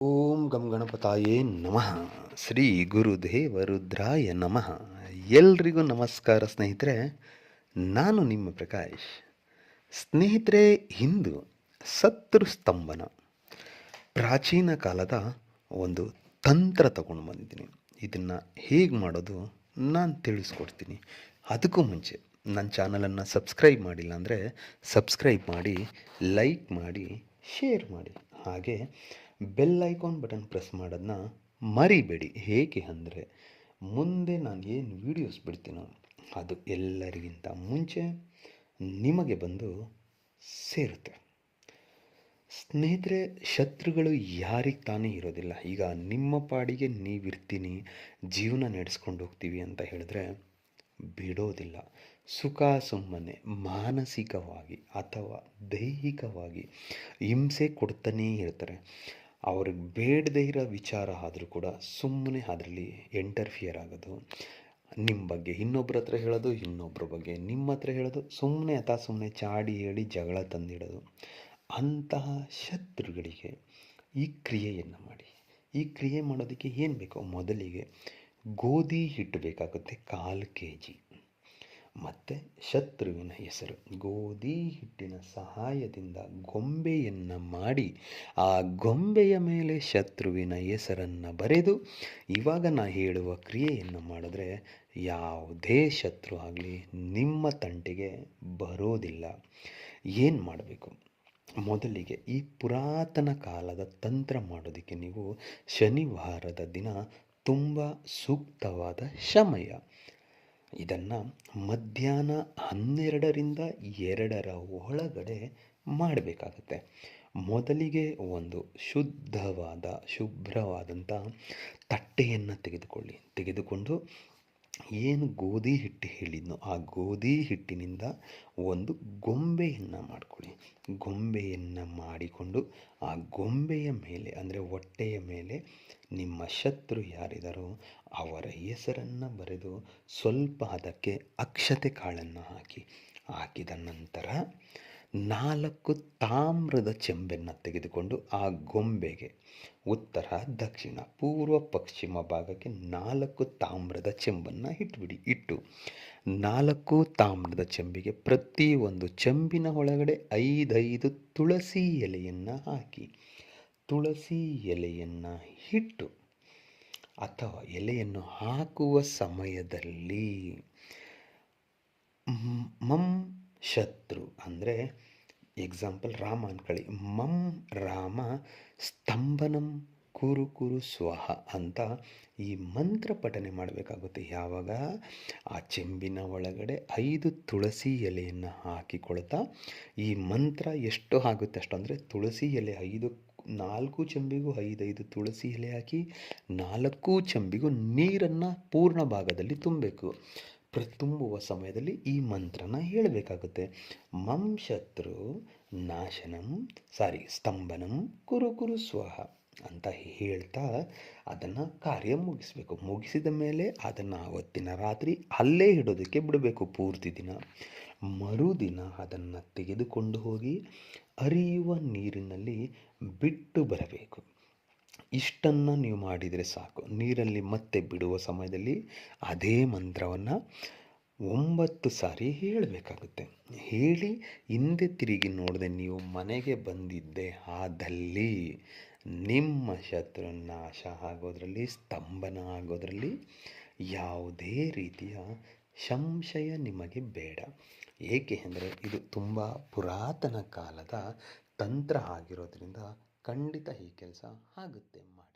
ಓಂ ಗಂ ಗಣಪತಾಯೇ ನಮಃ. ಶ್ರೀ ಗುರುದೇವ ರುದ್ರಾಯ ನಮಃ. ಎಲ್ರಿಗೂ ನಮಸ್ಕಾರ ಸ್ನೇಹಿತರೆ. ನಾನು ನಿಮ್ಮ ಪ್ರಕಾಶ್. ಸ್ನೇಹಿತರೆ, ಇಂದು ಶತ್ರು ಸ್ತಂಭನ ಪ್ರಾಚೀನ ಕಾಲದ ಒಂದು ತಂತ್ರ ತಗೊಂಡು ಬಂದಿದ್ದೀನಿ. ಇದನ್ನು ಹೇಗೆ ಮಾಡೋದು ನಾನು ತಿಳಿಸ್ಕೊಡ್ತೀನಿ. ಅದಕ್ಕೂ ಮುಂಚೆ ನನ್ನ ಚಾನಲನ್ನು ಸಬ್ಸ್ಕ್ರೈಬ್ ಮಾಡಿಲ್ಲ ಅಂದರೆ ಸಬ್ಸ್ಕ್ರೈಬ್ ಮಾಡಿ, ಲೈಕ್ ಮಾಡಿ, ಶೇರ್ ಮಾಡಿ. ಹಾಗೆ ಬೆಲ್ ಐಕಾನ್ ಬಟನ್ ಪ್ರೆಸ್ ಮಾಡೋದನ್ನ ಮರಿಬೇಡಿ. ಹೇಗೆ ಅಂದರೆ ಮುಂದೆ ನಾನು ಏನು ವೀಡಿಯೋಸ್ ಬಿಡ್ತೀನೋ ಅದು ಎಲ್ಲರಿಗಿಂತ ಮುಂಚೆ ನಿಮಗೆ ಬಂದು ಸೇರುತ್ತೆ. ಸ್ನೇಹಿತರೆ, ಶತ್ರುಗಳು ಯಾರಿಗೆ ತಾನೇ ಇರೋದಿಲ್ಲ. ಈಗ ನಿಮ್ಮ ಪಾಡಿಗೆ ನೀವಿರ್ತೀನಿ, ಜೀವನ ನಡೆಸ್ಕೊಂಡು ಹೋಗ್ತೀವಿ ಅಂತ ಹೇಳಿದ್ರೆ ಬಿಡೋದಿಲ್ಲ. ಸುಖ ಸುಮ್ಮನೆ ಮಾನಸಿಕವಾಗಿ ಅಥವಾ ದೈಹಿಕವಾಗಿ ಹಿಂಸೆ ಕೊಡ್ತಾನೇ ಇರ್ತಾರೆ. ಅವ್ರಿಗೆ ಬೇಡದೇ ಇರೋ ವಿಚಾರ ಆದರೂ ಕೂಡ ಸುಮ್ಮನೆ ಅದರಲ್ಲಿ ಎಂಟರ್ಫಿಯರ್ ಆಗೋದು, ನಿಮ್ಮ ಬಗ್ಗೆ ಇನ್ನೊಬ್ಬರ ಹತ್ರ ಹೇಳೋದು, ಇನ್ನೊಬ್ಬರ ಬಗ್ಗೆ ನಿಮ್ಮ ಹತ್ರ ಹೇಳೋದು, ಸುಮ್ಮನೆ ಸುಮ್ಮನೆ ಚಾಡಿ ಹೇಳಿ ಜಗಳ ತಂದಿಡೋದು. ಅಂತಹ ಶತ್ರುಗಳಿಗೆ ಈ ಕ್ರಿಯೆಯನ್ನು ಮಾಡಿ. ಈ ಕ್ರಿಯೆ ಮಾಡೋದಕ್ಕೆ ಏನು ಬೇಕೋ, ಮೊದಲಿಗೆ ಗೋಧಿ ಹಿಟ್ಟು ಬೇಕಾಗುತ್ತೆ 1/4 kg. ಮತ್ತು ಶತ್ರುವಿನ ಹೆಸರು, ಗೋಧಿ ಹಿಟ್ಟಿನ ಸಹಾಯದಿಂದ ಗೊಂಬೆಯನ್ನು ಮಾಡಿ ಆ ಗೊಂಬೆಯ ಮೇಲೆ ಶತ್ರುವಿನ ಹೆಸರನ್ನು ಬರೆದು ಇವಾಗ ನಾ ಹೇಳುವ ಕ್ರಿಯೆಯನ್ನು ಮಾಡಿದ್ರೆ ಯಾವುದೇ ಶತ್ರು ಆಗಲಿ ನಿಮ್ಮ ತಂಟೆಗೆ ಬರೋದಿಲ್ಲ. ಏನು ಮಾಡಬೇಕು? ಮೊದಲಿಗೆ ಈ ಪುರಾತನ ಕಾಲದ ತಂತ್ರ ಮಾಡೋದಕ್ಕೆ ನೀವು ಶನಿವಾರದ ದಿನ ತುಂಬ ಸೂಕ್ತವಾದ ಸಮಯ. ಇದನ್ನು ಮಧ್ಯಾಹ್ನ 12ರಿಂದ 2ರ ಒಳಗಡೆ ಮಾಡಬೇಕಾಗುತ್ತೆ. ಮೊದಲಿಗೆ ಒಂದು ಶುಭ್ರವಾದಂಥ ತಟ್ಟೆಯನ್ನು ತೆಗೆದುಕೊಂಡು ಏನು ಗೋಧಿ ಹಿಟ್ಟು ಹೇಳಿದ್ನೋ ಆ ಗೋಧಿ ಹಿಟ್ಟಿನಿಂದ ಒಂದು ಗೊಂಬೆಯನ್ನು ಮಾಡಿಕೊಳ್ಳಿ. ಗೊಂಬೆಯನ್ನು ಮಾಡಿಕೊಂಡು ಆ ಗೊಂಬೆಯ ಮೇಲೆ ಅಂದರೆ ಹೊಟ್ಟೆಯ ಮೇಲೆ ನಿಮ್ಮ ಶತ್ರು ಯಾರಿದ್ದಾರೋ ಅವರ ಹೆಸರನ್ನು ಬರೆದು ಸ್ವಲ್ಪ ಅದಕ್ಕೆ ಅಕ್ಷತೆ ಕಾಳನ್ನು ಹಾಕಿದ ನಂತರ 4 ತಾಮ್ರದ ಚೆಂಬನ್ನು ತೆಗೆದುಕೊಂಡು ಆ ಗೊಂಬೆಗೆ ಉತ್ತರ, ದಕ್ಷಿಣ, ಪೂರ್ವ, ಪಶ್ಚಿಮ ಭಾಗಕ್ಕೆ 4 ತಾಮ್ರದ ಚೆಂಬನ್ನು ಇಟ್ಟು 4 ತಾಮ್ರದ ಚೆಂಬಿಗೆ ಪ್ರತಿಯೊಂದು ಚೆಂಬಿನ ಒಳಗಡೆ 5 ತುಳಸಿ ಎಲೆಯನ್ನು ಹಾಕಿ, ತುಳಸಿ ಎಲೆಯನ್ನು ಇಟ್ಟು ಅಥವಾ ಎಲೆಯನ್ನು ಹಾಕುವ ಸಮಯದಲ್ಲಿ ಮಂ ಶತ್ರು ಅಂದರೆ ಎಕ್ಸಾಂಪಲ್ ರಾಮ ಅಂದ್ಕೊಳ್ಳಿ. ಮಂ ರಾಮ ಸ್ತಂಭನಂ ಕುರು ಕುರು ಸ್ವಹ ಅಂತ ಈ ಮಂತ್ರ ಪಠನೆ ಮಾಡಬೇಕಾಗುತ್ತೆ. ಯಾವಾಗ ಆ ಚೆಂಬಿನ ಒಳಗಡೆ 5 ತುಳಸಿ ಎಲೆಯನ್ನು ಹಾಕಿಕೊಳ್ತಾ ಈ ಮಂತ್ರ ಎಷ್ಟು ಆಗುತ್ತೆ ಅಷ್ಟು, ಅಂದರೆ ತುಳಸಿ ಎಲೆ 4 ಚೆಂಬಿಗೂ 5 ತುಳಸಿ ಎಲೆ ಹಾಕಿ 4 ಚೆಂಬಿಗೂ ನೀರನ್ನು ಪೂರ್ಣ ಭಾಗದಲ್ಲಿ ತುಂಬಬೇಕು. ತುಂಬುವ ಸಮಯದಲ್ಲಿ ಈ ಮಂತ್ರನ ಹೇಳಬೇಕಾಗುತ್ತೆ. ಮಂ ಶತ್ರು ನಾಶನಂ ಸ್ತಂಭನಂ ಕುರು ಕುರು ಸ್ವಹ ಅಂತ ಹೇಳ್ತಾ ಅದನ್ನು ಕಾರ್ಯ ಮುಗಿಸ್ಬೇಕು. ಮುಗಿಸಿದ ಮೇಲೆ ಅದನ್ನು ಆವತ್ತಿನ ರಾತ್ರಿ ಅಲ್ಲೇ ಇಡೋದಕ್ಕೆ ಬಿಡಬೇಕು ಪೂರ್ತಿ ದಿನ. ಮರುದಿನ ಅದನ್ನು ತೆಗೆದುಕೊಂಡು ಹೋಗಿ ಹರಿಯುವ ನೀರಿನಲ್ಲಿ ಬಿಟ್ಟು ಬರಬೇಕು. ಇಷ್ಟನ್ನು ನೀವು ಮಾಡಿದರೆ ಸಾಕು. ನೀರಲ್ಲಿ ಮತ್ತೆ ಬಿಡುವ ಸಮಯದಲ್ಲಿ ಅದೇ ಮಂತ್ರವನ್ನು 9 ಸಾರಿ ಹೇಳಬೇಕಾಗುತ್ತೆ. ಹೇಳಿ ಹಿಂದೆ ತಿರುಗಿ ನೋಡದೆ ನೀವು ಮನೆಗೆ ಬಂದಿದ್ದೆ ಆದಲ್ಲಿ ನಿಮ್ಮ ಶತ್ರು ನಾಶ ಆಗೋದ್ರಲ್ಲಿ, ಸ್ತಂಭನ ಆಗೋದ್ರಲ್ಲಿ ಯಾವುದೇ ರೀತಿಯ ಸಂಶಯ ನಿಮಗೆ ಬೇಡ. ಏಕೆ ಅಂದರೆ ಇದು ತುಂಬ ಪುರಾತನ ಕಾಲದ ತಂತ್ರ ಆಗಿರೋದ್ರಿಂದ ಖಂಡಿತ ಈ ಕೆಲಸ ಆಗುತ್ತೆ. ಮಾಡಿ.